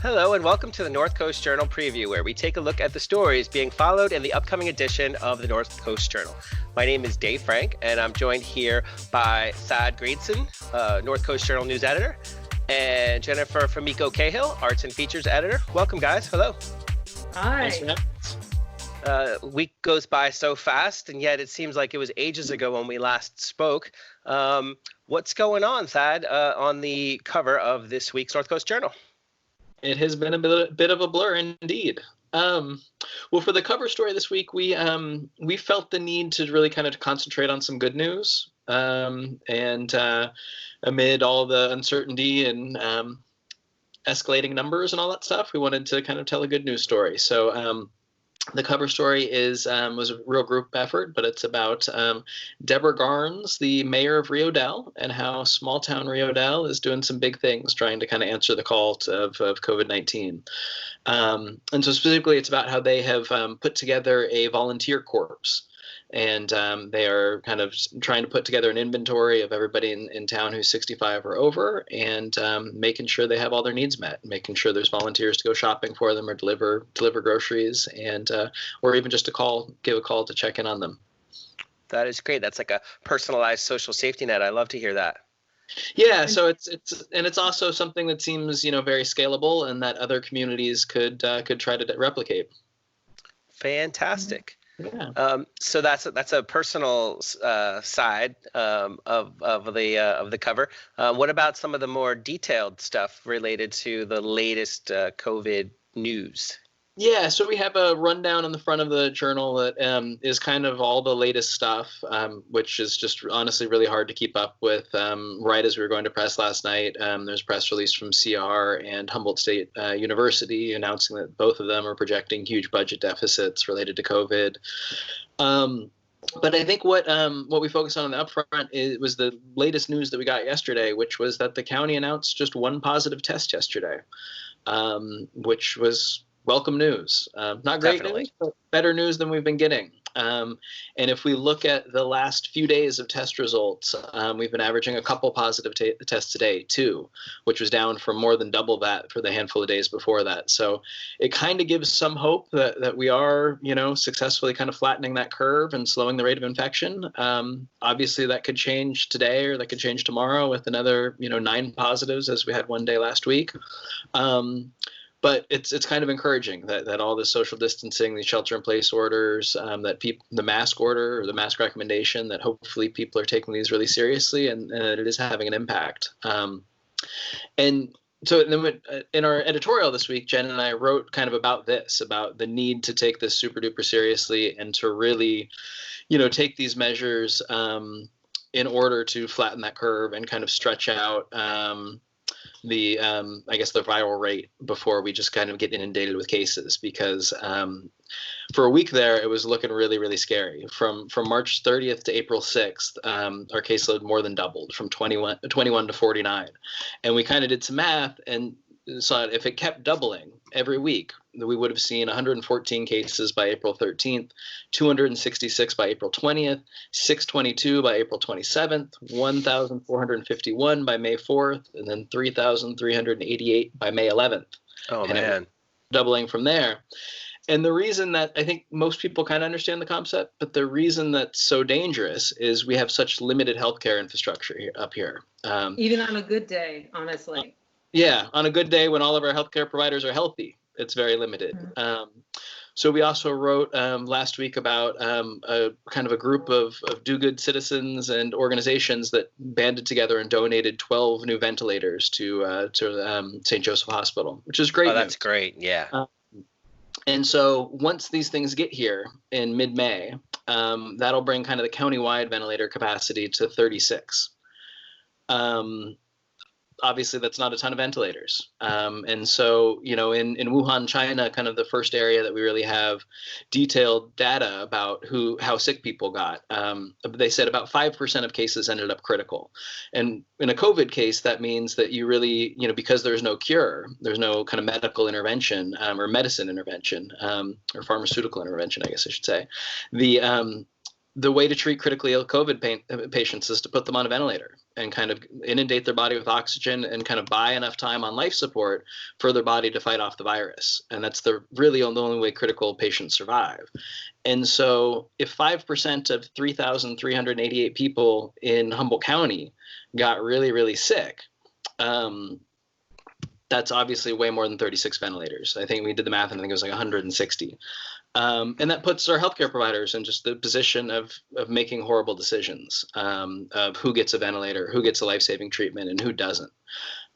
Hello and welcome to the North Coast Journal Preview, where we take a look at the stories being followed in the upcoming edition of the North Coast Journal. My name is Dave Frank, and I'm joined here by Saad Greedson, North Coast Journal News Editor, and Jennifer Famiko Cahill, Arts and Features Editor. Welcome, guys. Hello. Hi. Week goes by so fast, and yet it seems like it was ages ago when we last spoke. What's going on, Saad, on the cover of this week's North Coast Journal? It has been a bit of a blur indeed. Well, for the cover story this week, we felt the need to really kind of concentrate on some good news. And amid all the uncertainty and escalating numbers and all that stuff, we wanted to kind of tell a good news story. So the cover story was a real group effort, but it's about Deborah Garnes, the mayor of Rio Dell, and how small town Rio Dell is doing some big things, trying to kind of answer the call of COVID-19. And so specifically, it's about how they have put together a volunteer corps. And they are kind of trying to put together an inventory of everybody in town who's 65 or over, and making sure they have all their needs met, making sure there's volunteers to go shopping for them or deliver groceries, and or even just give a call to check in on them. That is great. That's like a personalized social safety net. I love to hear that. Yeah, so it's also something that seems very scalable, and that other communities could try to replicate. Fantastic. Yeah. So that's a personal side of the cover. What about some of the more detailed stuff related to the latest COVID news? Yeah, so we have a rundown on the front of the journal that is kind of all the latest stuff, which is just honestly really hard to keep up with. Right as we were going to press last night, there's a press release from CR and Humboldt State University announcing that both of them are projecting huge budget deficits related to COVID. But I think what we focus on in the upfront was the latest news that we got yesterday, which was that the county announced just one positive test yesterday, which was welcome news. Not great news, but better news than we've been getting. And if we look at the last few days of test results, we've been averaging a couple positive tests a day, too, which was down from more than double that for the handful of days before that. So it kind of gives some hope that we are, successfully kind of flattening that curve and slowing the rate of infection. Obviously, that could change today, or that could change tomorrow with another, 9 positives as we had one day last week. But it's kind of encouraging that all this social distancing, these shelter-in-place orders, the mask order or the mask recommendation, that hopefully people are taking these really seriously, and that it is having an impact. And so then in our editorial this week, Jen and I wrote kind of about the need to take this super duper seriously and to really, take these measures in order to flatten that curve and kind of stretch out the viral rate before we just kind of get inundated with cases, because for a week there it was looking really, really scary. From March 30th to April 6th, our caseload more than doubled from 21 to 49, and we kind of did some math and saw if it kept doubling every week, we would have seen 114 cases by April 13th, 266 by April 20th, 622 by April 27th, 1,451 by May 4th, and then 3,388 by May 11th. Oh, and man. Doubling from there. And the reason that I think most people kind of understand the concept, but the reason that's so dangerous is we have such limited healthcare infrastructure up here. Even on a good day, honestly. Yeah, on a good day when all of our healthcare providers are healthy, it's very limited. So we also wrote last week about a kind of a group of do-good citizens and organizations that banded together and donated 12 new ventilators to St. Joseph Hospital, which is great. Oh, that's great. Yeah. And so once these things get here in mid-May, that'll bring kind of the countywide ventilator capacity to 36. obviously that's not a ton of ventilators. And so, in Wuhan, China, kind of the first area that we really have detailed data about how sick people got. They said about 5% of cases ended up critical. And in a COVID case, that means that you really, because there's no cure, there's no kind of medical intervention or medicine intervention or pharmaceutical intervention, I guess I should say. The way to treat critically ill COVID patients is to put them on a ventilator and kind of inundate their body with oxygen and kind of buy enough time on life support for their body to fight off the virus. And that's really the only way critical patients survive. And so if 5% of 3,388 people in Humboldt County got really, really sick, that's obviously way more than 36 ventilators. I think we did the math, and I think it was like 160. And that puts our healthcare providers in just the position of making horrible decisions of who gets a ventilator, who gets a life-saving treatment, and who doesn't.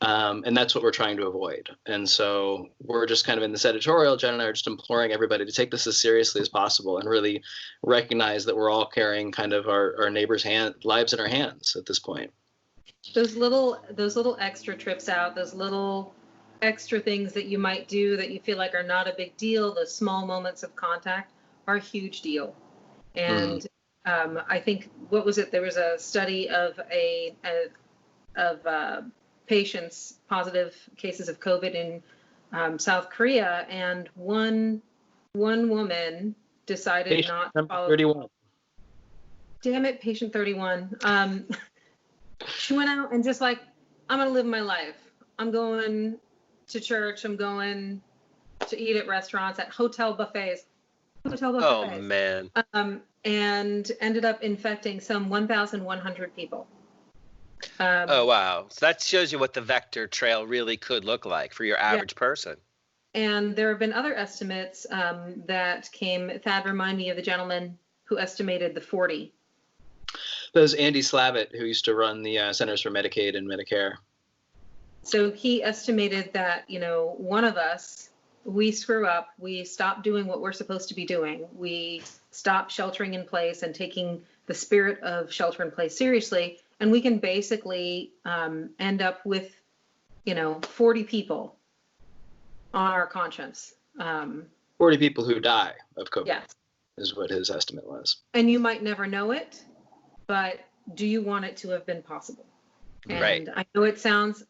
And that's what we're trying to avoid. And so we're just kind of in this editorial, Jen and I are just imploring everybody to take this as seriously as possible and really recognize that we're all carrying kind of our neighbors' lives in our hands at this point. Those little extra trips out, those little extra things that you might do that you feel like are not a big deal, those small moments of contact are a huge deal. And I think, what was it? There was a study of patients, positive cases of COVID in South Korea, and one woman decided Patient not to follow. 31. Damn it, patient 31. She went out and just like, I'm gonna live my life. I'm going to church. I'm going to eat at restaurants, at hotel buffets. Oh man. And ended up infecting some 1,100 people. Oh wow. So that shows you what the vector trail really could look like for your average person. And there have been other estimates that came. Thad, remind me of the gentleman who estimated the 40. That was Andy Slavitt, who used to run the Centers for Medicaid and Medicare. So he estimated that, one of us, we screw up, we stop doing what we're supposed to be doing. We stop sheltering in place and taking the spirit of shelter in place seriously. And we can basically end up with, 40 people on our conscience. 40 people who die of COVID. Yes. Is what his estimate was. And you might never know it, but do you want it to have been possible? And right. I know it sounds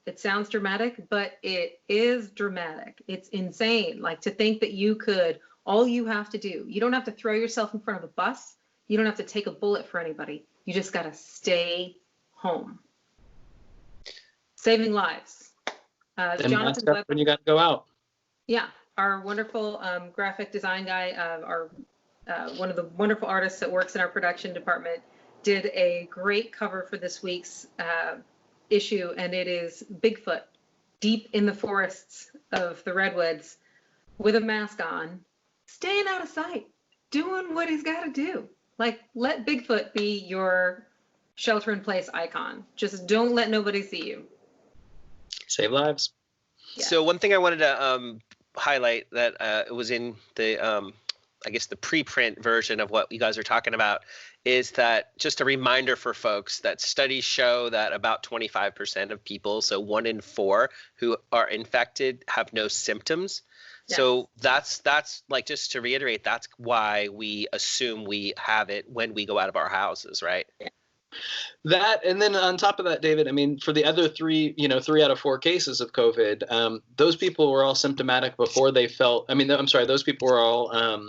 dramatic, but it is dramatic. It's insane. Like, to think that all you have to do, you don't have to throw yourself in front of a bus. You don't have to take a bullet for anybody. You just got to stay home. Saving lives. Jonathan Webb, when you got to go out. Yeah. Our wonderful graphic design guy, one of the wonderful artists that works in our production department, did a great cover for this week's issue, and it is Bigfoot deep in the forests of the redwoods with a mask on, staying out of sight, doing what he's got to do. Like, let Bigfoot be your shelter in place icon. Just don't let nobody see you. Save lives. Yeah. So one thing I wanted to highlight that it was in the I guess the preprint version of what you guys are talking about is that just a reminder for folks that studies show that about 25% of people, so 1 in 4 who are infected, have no symptoms. Yes. So that's like, just to reiterate, that's why we assume we have it when we go out of our houses, right? Yeah. That, and then on top of that, David, I mean, for the other 3 out of 4 cases of COVID, those people were all symptomatic before they felt, those people were all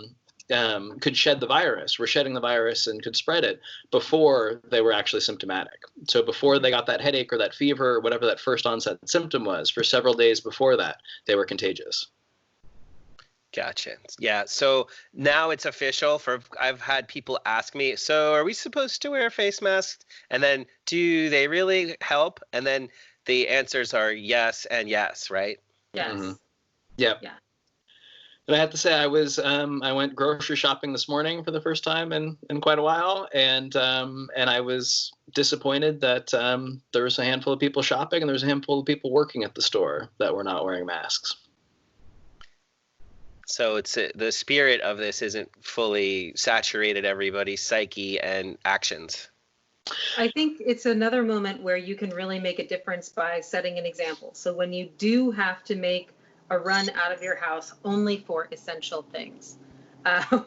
could shed the virus, were shedding the virus and could spread it before they were actually symptomatic. So before they got that headache or that fever or whatever that first onset symptom was, for several days before that, they were contagious. Gotcha. Yeah. So now it's official. I've had people ask me, so are we supposed to wear face masks? And then, do they really help? And then the answers are yes and yes, right? Yes. Mm-hmm. Yep. Yeah. And I have to say, I went grocery shopping this morning for the first time in quite a while, and I was disappointed that there was a handful of people shopping and there was a handful of people working at the store that were not wearing masks. So the spirit of this isn't fully saturated everybody's psyche and actions. I think it's another moment where you can really make a difference by setting an example. So when you do have to make a run out of your house only for essential things,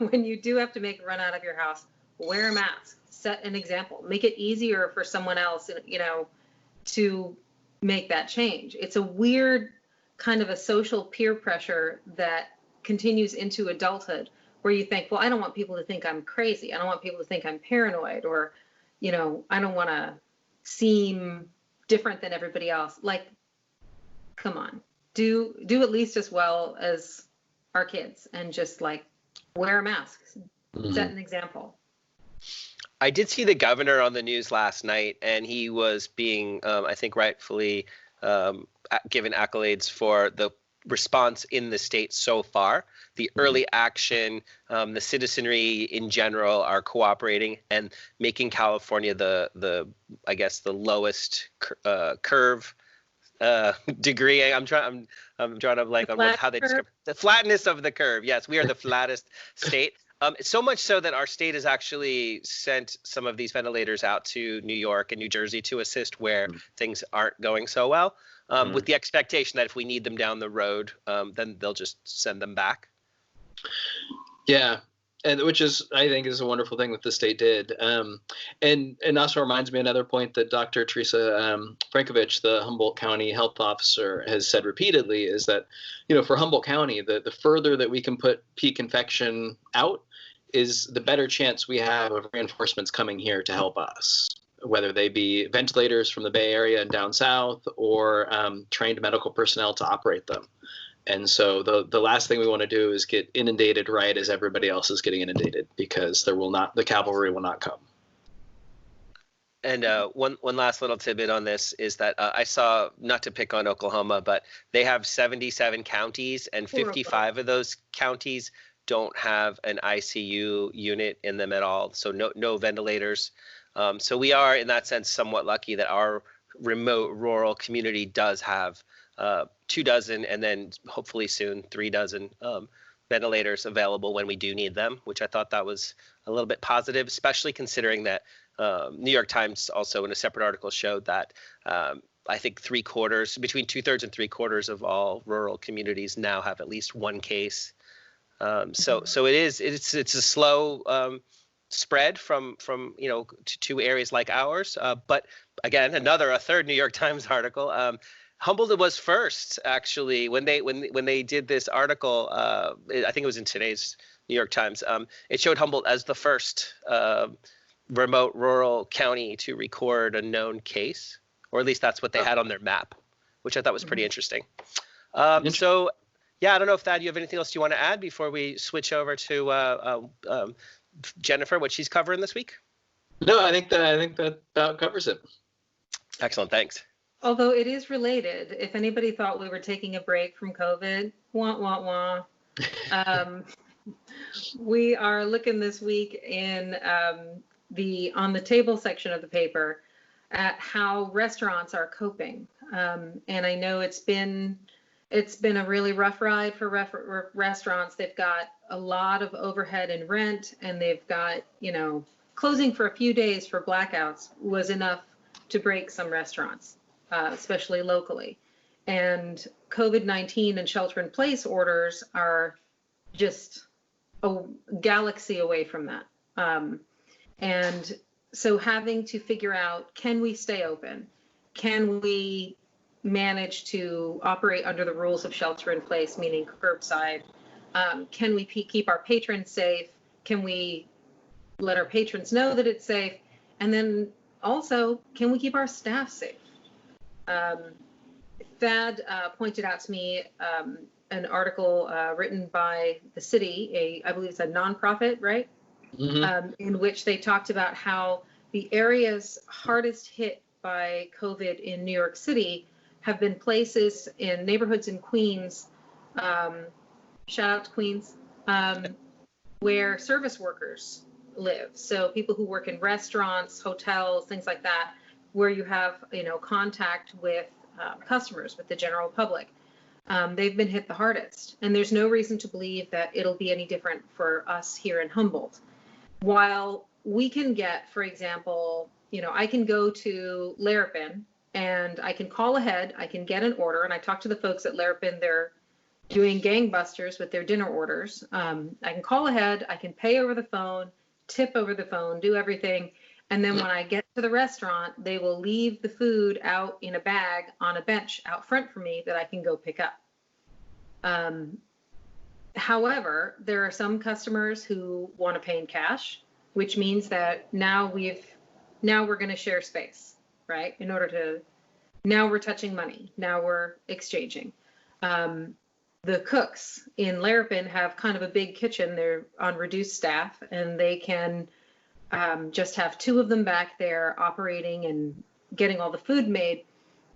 when you do have to make a run out of your house, wear a mask, set an example, make it easier for someone else, to make that change. It's a weird kind of a social peer pressure that continues into adulthood where you think, well, I don't want people to think I'm crazy. I don't want people to think I'm paranoid, or, I don't want to seem different than everybody else. Like, come on, do at least as well as our kids and just like wear a mask, set an example. I did see the governor on the news last night, and he was being, I think, rightfully given accolades for the response in the state so far. The early action, the citizenry in general are cooperating and making California the I guess the lowest curve degree. I'm trying to blank on how they describe the flatness of the curve. Yes, we are the flattest state. So much so that our state has actually sent some of these ventilators out to New York and New Jersey to assist where things aren't going so well, with the expectation that if we need them down the road, then they'll just send them back. Yeah, and which is, I think, is a wonderful thing that the state did. And also reminds me another point that Dr. Teresa Frankovich, the Humboldt County health officer, has said repeatedly is that, for Humboldt County, the further that we can put peak infection out is the better chance we have of reinforcements coming here to help us, whether they be ventilators from the Bay Area and down south or trained medical personnel to operate them. And so the last thing we want to do is get inundated right as everybody else is getting inundated, because the cavalry will not come. And one last little tidbit on this is that I saw, not to pick on Oklahoma, but they have 77 counties, and 55 of those counties don't have an ICU unit in them at all. So no ventilators. So we are, in that sense, somewhat lucky that our remote rural community does have 24, and then hopefully soon 36 ventilators available when we do need them, which I thought that was a little bit positive, especially considering that New York Times also in a separate article showed that I think between 2/3 and 3/4 of all rural communities now have at least one case. So it's a slow spread from to areas like ours. But again, a third New York Times article. Humboldt was first, actually, when they did this article. I think it was in today's New York Times. It showed Humboldt as the first remote rural county to record a known case, or at least that's what they had on their map, which I thought was pretty interesting. So, yeah, I don't know if Thad, you have anything else you want to add before we switch over to Jennifer, what she's covering this week? No, I think that about covers it. Excellent, thanks. Although it is related, if anybody thought we were taking a break from COVID, wah, wah, wah. We are looking this week in on the table section of the paper at how restaurants are coping. And I know it's been a really rough ride for restaurants. They've got a lot of overhead and rent, and they've got, closing for a few days for blackouts was enough to break some restaurants. Especially locally. And COVID-19 and shelter-in-place orders are just a galaxy away from that. And so having to figure out, can we stay open? Can we manage to operate under the rules of shelter-in-place, meaning curbside? Can we keep our patrons safe? Can we let our patrons know that it's safe? And then also, can we keep our staff safe? Thad pointed out to me an article written by the city, I believe it's a nonprofit, right? Mm-hmm. In which they talked about how the areas hardest hit by COVID in New York City have been places in neighborhoods in Queens, shout out to Queens, where service workers live. So people who work in restaurants, hotels, things like that, where you have, contact with customers, with the general public. They've been hit the hardest. And there's no reason to believe that it'll be any different for us here in Humboldt. While we can get, for example, I can go to Larapin and I can call ahead, I can get an order, and I talk to the folks at Larapin. They're doing gangbusters with their dinner orders. I can call ahead, I can pay over the phone, tip over the phone, do everything. And then when I get to the restaurant, they will leave the food out in a bag on a bench out front for me that I can go pick up. However, there are some customers who want to pay in cash, which means that now we're going to share space, right? Now we're touching money. Now we're exchanging. The cooks in Larapin have kind of a big kitchen. They're on reduced staff, and they can just have 2 of them back there operating and getting all the food made.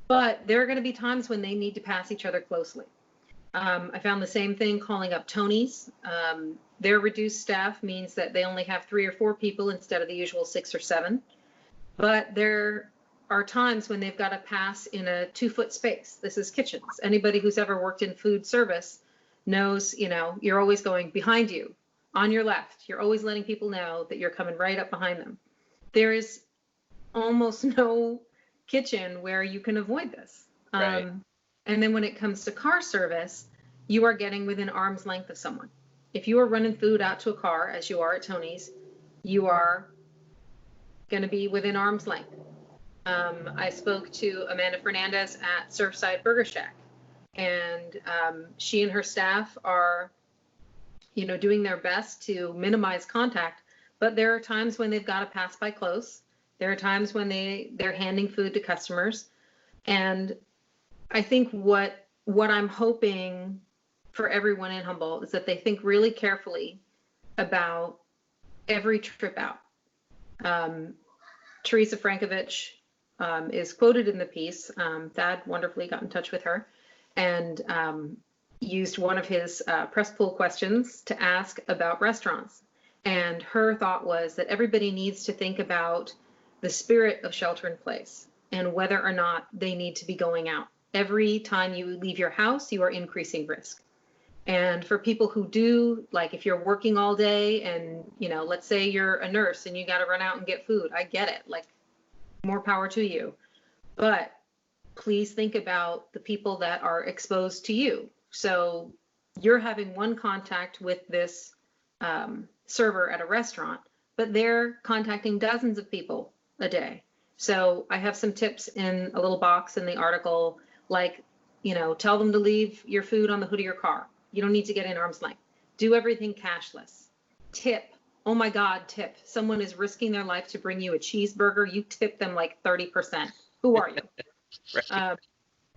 But there are going to be times when they need to pass each other closely. I found the same thing calling up Tony's. Their reduced staff means that they only have 3 or 4 people instead of the usual 6 or 7. But there are times when they've got to pass in a 2-foot space. This is kitchens. Anybody who's ever worked in food service knows, you're always going behind you, on your left. You're always letting people know that you're coming right up behind them. There is almost no kitchen where you can avoid this. Right. And then when it comes to car service, you are getting within arm's length of someone. If you are running food out to a car, as you are at Tony's, you are going to be within arm's length. I spoke to Amanda Fernandez at Surfside Burger Shack, and she and her staff are, doing their best to minimize contact, but there are times when they've got to pass by close. There are times when they're handing food to customers. And I think what I'm hoping for everyone in Humboldt is that they think really carefully about every trip out. Teresa Frankovich is quoted in the piece. Thad wonderfully got in touch with her and used one of his press pool questions to ask about restaurants. And her thought was that everybody needs to think about the spirit of shelter in place and whether or not they need to be going out. Every time you leave your house, you are increasing risk. And for people who do, like if you're working all day and, let's say you're a nurse and you got to run out and get food, I get it, like more power to you. But please think about the people that are exposed to you. So you're having one contact with this server at a restaurant, but they're contacting dozens of people a day. So I have some tips in a little box in the article, like, tell them to leave your food on the hood of your car. You don't need to get in arm's length. Do everything cashless. Tip. Oh my God, tip. Someone is risking their life to bring you a cheeseburger. You tip them like 30%. Who are you? Right.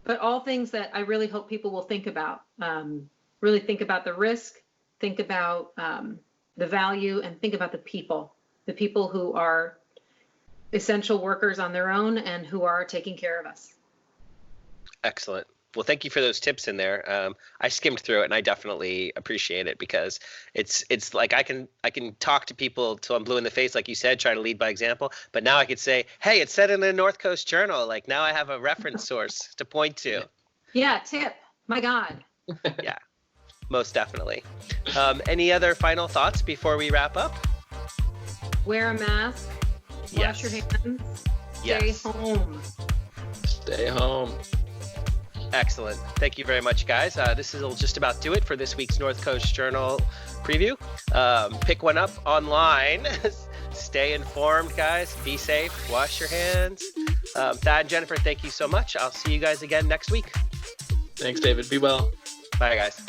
But all things that I really hope people will think about. Really think about the risk, think about the value, and think about the people who are essential workers on their own and who are taking care of us. Excellent. Well, thank you for those tips in there. I skimmed through it and I definitely appreciate it because it's like I can talk to people till I'm blue in the face, like you said, try to lead by example. But now I could say, hey, it's said in the North Coast Journal. Like now I have a reference source to point to. Yeah, tip. My God. Yeah, most definitely. Any other final thoughts before we wrap up? Wear a mask. Wash your hands. Stay home. Stay home. Excellent. Thank you very much, guys. This will just about do it for this week's North Coast Journal preview. Pick one up online. Stay informed, guys. Be safe. Wash your hands. Thad and Jennifer, thank you so much. I'll see you guys again next week. Thanks, David. Be well. Bye, guys.